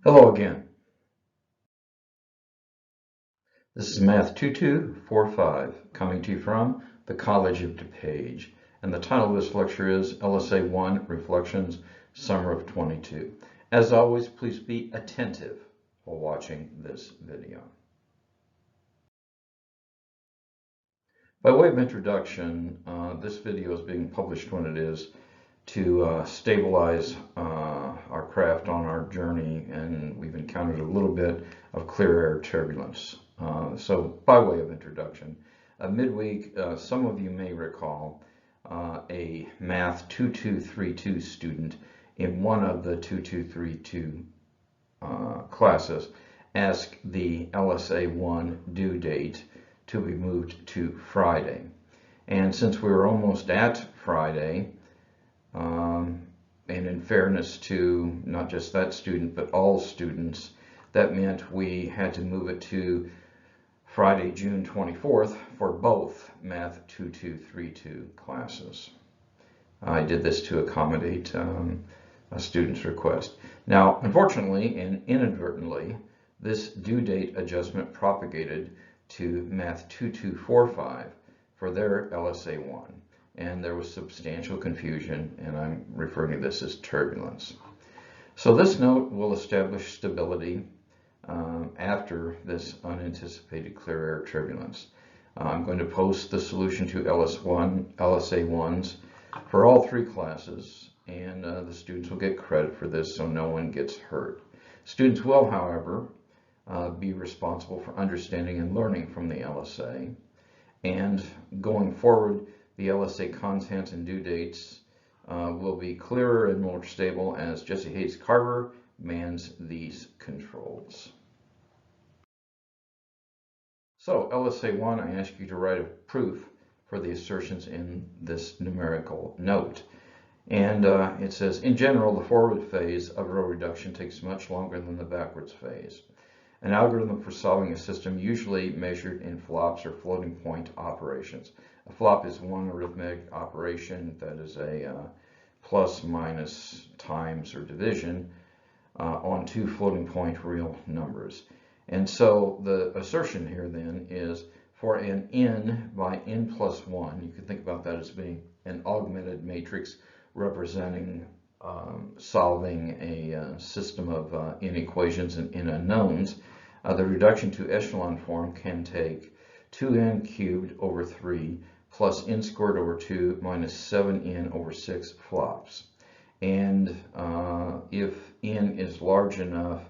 Hello again. This is Math 2245 coming to you from the College of DuPage, and the title of this lecture is LSA 1 Reflections Summer of 22. As always, please be attentive while watching this video. By way of introduction, this video is being published when it is to stabilize our craft on our journey, and we've encountered a little bit of clear air turbulence. So by way of introduction, midweek, some of you may recall a Math 2232 student in one of the 2232 classes asked the LSA 1 due date to be moved to Friday. And since we were almost at Friday, and in fairness to not just that student, but all students, that meant we had to move it to Friday, June 24th for both Math 2232 classes. I did this to accommodate a student's request. Now, unfortunately and inadvertently, this due date adjustment propagated to Math 2245 for their LSA 1. And there was substantial confusion, and I'm referring to this as turbulence. So this note will establish stability after this unanticipated clear air turbulence. I'm going to post the solution to LSA 1s for all three classes, and the students will get credit for this so no one gets hurt. Students will, however, be responsible for understanding and learning from the LSA, and going forward, the LSA contents and due dates will be clearer and more stable as Jesse Hayes Carver mans these controls. So LSA 1, I ask you to write a proof for the assertions in this numerical note. And it says, in general, the forward phase of row reduction takes much longer than the backwards phase. An algorithm for solving a system usually measured in flops or floating point operations. A flop is one arithmetic operation that is a plus, minus, times, or division on two floating point real numbers. And so the assertion here then is for an n by n plus 1, you can think about that as being an augmented matrix representing solving a system of n equations and n unknowns. The reduction to echelon form can take 2n cubed over 3 plus n squared over 2 minus 7n over 6 flops. And if n is large enough,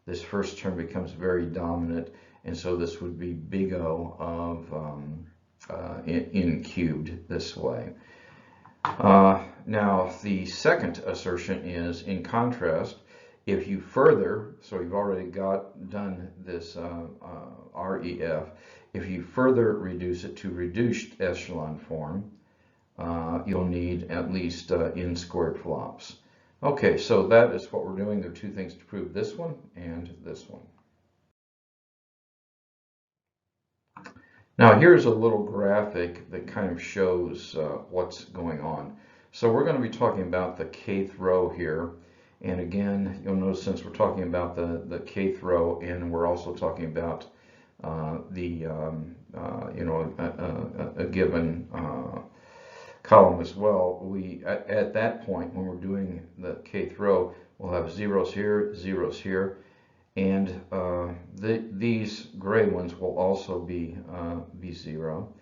this first term becomes very dominant, and so this would be big O of n cubed this way. Now, the second assertion is, in contrast, if you further, so you've already done this REF, if you further reduce it to reduced echelon form, you'll need at least n squared flops. Okay, so that is what we're doing. There are two things to prove, this one and this one. Now here's a little graphic that kind of shows what's going on. So we're going to be talking about the kth row here. And again, you'll notice since we're talking about the kth row, and we're also talking about a given column as well, we at that point when we're doing the kth row, we'll have zeros here, and these gray ones will also be zero.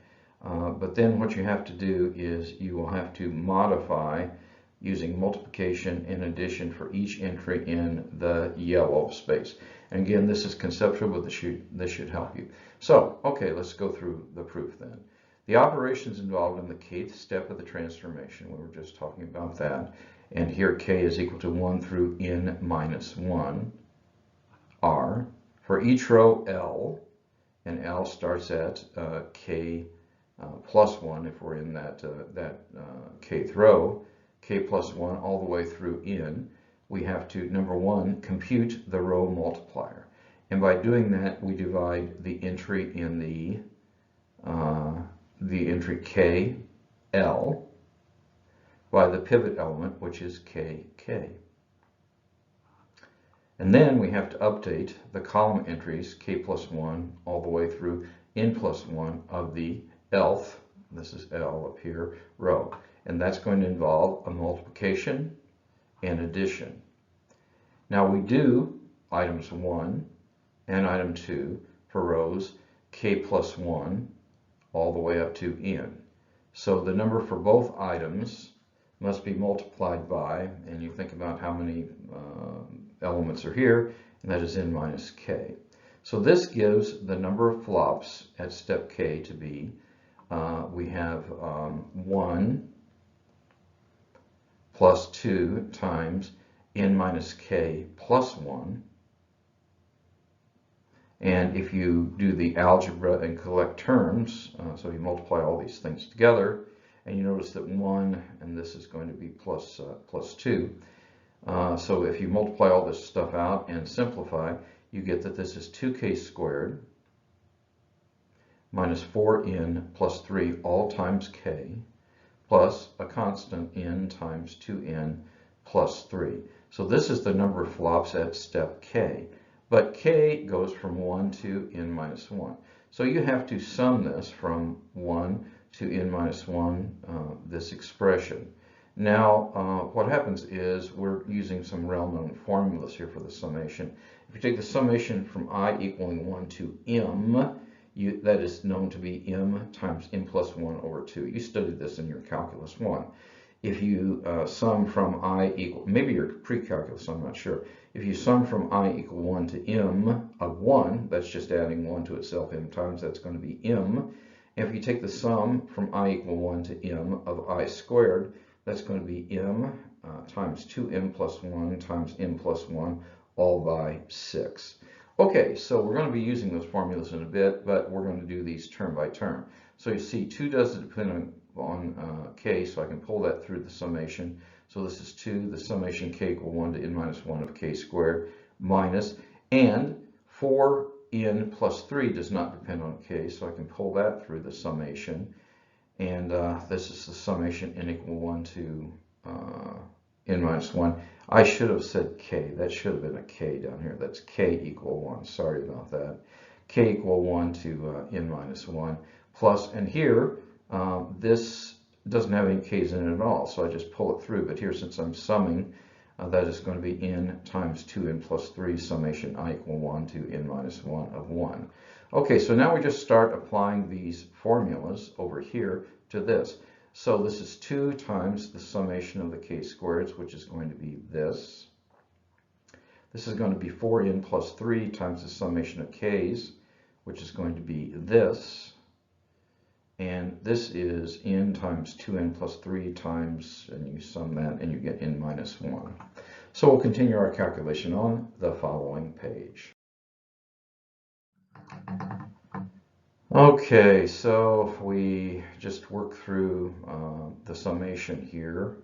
But then what you have to do is you will have to modify using multiplication and addition for each entry in the yellow space. And again, this is conceptual, but this should help you. So, okay, let's go through the proof then. The operations involved in the kth step of the transformation, we were just talking about that, and here k is equal to 1 through n minus 1, are for each row L, and L starts at k plus 1 if we're in that kth row, k plus 1 all the way through n, we have to, number one, compute the row multiplier. And by doing that, we divide the entry in the entry k, L, by the pivot element, which is k, k. And then we have to update the column entries k plus 1 all the way through n plus 1 of the lth, this is L up here, row. And that's going to involve a multiplication and addition. Now we do items 1 and item 2 for rows k plus 1 all the way up to n. So the number for both items must be multiplied by, and you think about how many elements are here, and that is n minus k. So this gives the number of flops at step k to be, we have 1 plus 2 times n minus k plus 1. And if you do the algebra and collect terms, so you multiply all these things together, and you notice that 1, and this is going to be plus 2. So if you multiply all this stuff out and simplify, you get that this is 2k squared minus 4n plus 3 all times k plus a constant n times 2n plus 3. So this is the number of flops at step k. But k goes from 1 to n minus 1. So you have to sum this from 1 to n minus 1, this expression. Now, what happens is we're using some well-known formulas here for the summation. If you take the summation from I equaling 1 to m, that is known to be m times n plus 1 over 2. You studied this in your calculus 1. If you sum from I equal, maybe your pre-calculus, I'm not sure. If you sum from I equal 1 to m of 1, that's just adding 1 to itself m times, that's going to be m. And if you take the sum from I equal 1 to m of I squared, that's going to be m times 2m plus 1 times m plus 1 all by 6. Okay, so we're going to be using those formulas in a bit, but we're going to do these term by term. So you see 2 doesn't depend on k, so I can pull that through the summation. So this is 2, the summation k equal 1 to n minus 1 of k squared minus, and 4n plus 3 does not depend on k, so I can pull that through the summation. And this is the summation n equal 1 to n minus 1. I should have said k. That should have been a k down here. That's k equal 1. Sorry about that. K equal 1 to n minus 1 plus, and here this doesn't have any k's in it at all, so I just pull it through. But here, since I'm summing, that is going to be n times 2n plus 3 summation I equal 1 to n minus 1 of 1. Okay, so now we just start applying these formulas over here to this. So this is 2 times the summation of the k squareds, which is going to be this. This is going to be 4n plus 3 times the summation of k's, which is going to be this. And this is n times 2n plus 3 times, and you sum that, and you get n minus 1. So we'll continue our calculation on the following page. Okay, so we just work through the summation here,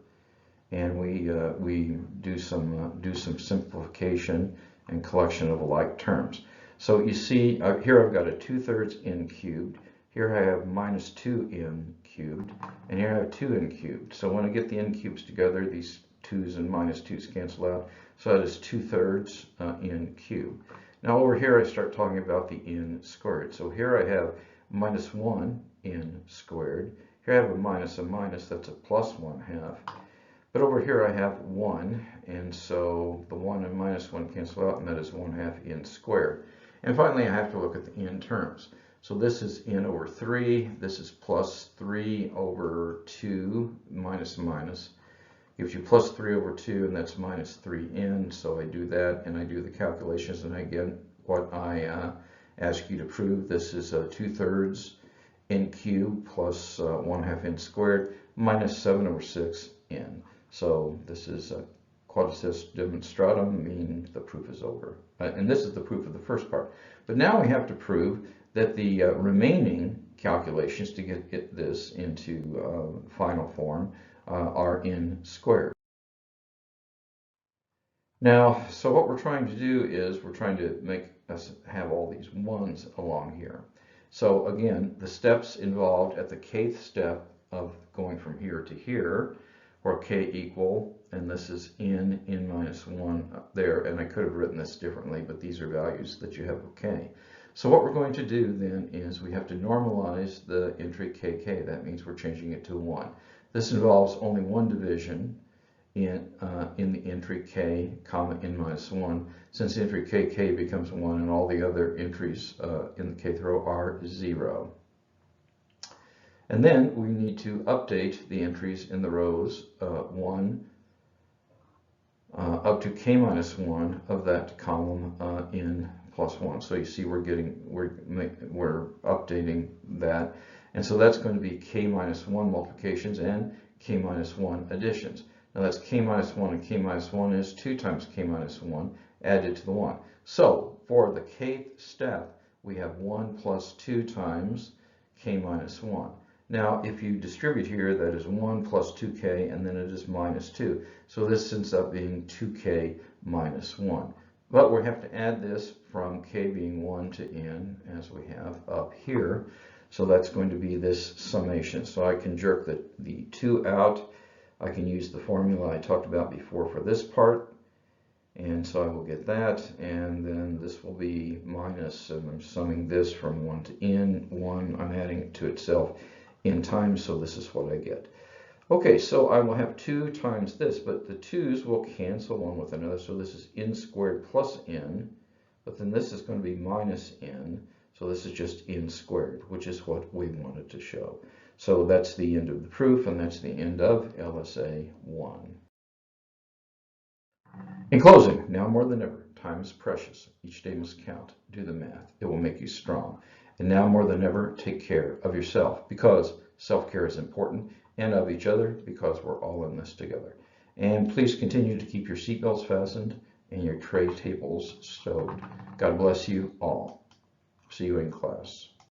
and we do some simplification and collection of like terms. So you see here I've got a 2/3 n cubed. Here I have minus 2n cubed, and here I have 2n cubed. So when I get the n cubes together, these 2's and minus 2's cancel out. So that is 2/3 n cubed. Now over here I start talking about the n squared. So here I have minus 1 n squared. Here I have a minus, that's a plus 1/2. But over here I have 1, and so the 1 and minus 1 cancel out, and that is 1/2 n squared. And finally I have to look at the n terms. So this is n over 3, this is plus 3 over 2, minus, gives you plus 3 over 2, and that's minus 3n. So I do that, and I do the calculations, and I get what I ask you to prove. This is 2/3 n cubed plus 1/2 n squared minus 7 over 6 n. So this is quodlicet demonstratum, meaning the proof is over. And this is the proof of the first part. But now we have to prove that the remaining calculations to get this into final form are n squared. Now, so what we're trying to do is we're trying to make us have all these 1's along here. So again, the steps involved at the kth step of going from here to here, or k equal, and this is n minus 1 up there, and I could have written this differently, but these are values that you have of k. So what we're going to do then is we have to normalize the entry kk. That means we're changing it to 1. This involves only one division in the entry k, comma, n minus 1, since entry kk becomes 1 and all the other entries in the kth row are 0. And then we need to update the entries in the rows 1 up to k minus 1 of that column n plus 1. So you see we're updating that. And so that's going to be k minus 1 multiplications and k minus 1 additions. Now that's k minus 1, and k minus 1 is 2 times k minus 1 added to the 1. So for the kth step, we have 1 plus 2 times k minus 1. Now if you distribute here, that is 1 plus 2k, and then it is minus 2. So this ends up being 2k minus 1. But we have to add this from k being 1 to n, as we have up here. So that's going to be this summation. So I can jerk the 2 out. I can use the formula I talked about before for this part. And so I will get that. And then this will be minus, and I'm summing this from 1 to n. 1, I'm adding it to itself n times, so this is what I get. Okay, so I will have 2 times this, but the 2's will cancel one with another, so this is n squared plus n, but then this is going to be minus n, so this is just n squared, which is what we wanted to show. So that's the end of the proof, and that's the end of LSA 1. In closing, now more than ever, time is precious. Each day must count. Do the math. It will make you strong. And now more than ever, take care of yourself, because self-care is important, and of each other, because we're all in this together. And please continue to keep your seatbelts fastened and your tray tables stowed. God bless you all. See you in class.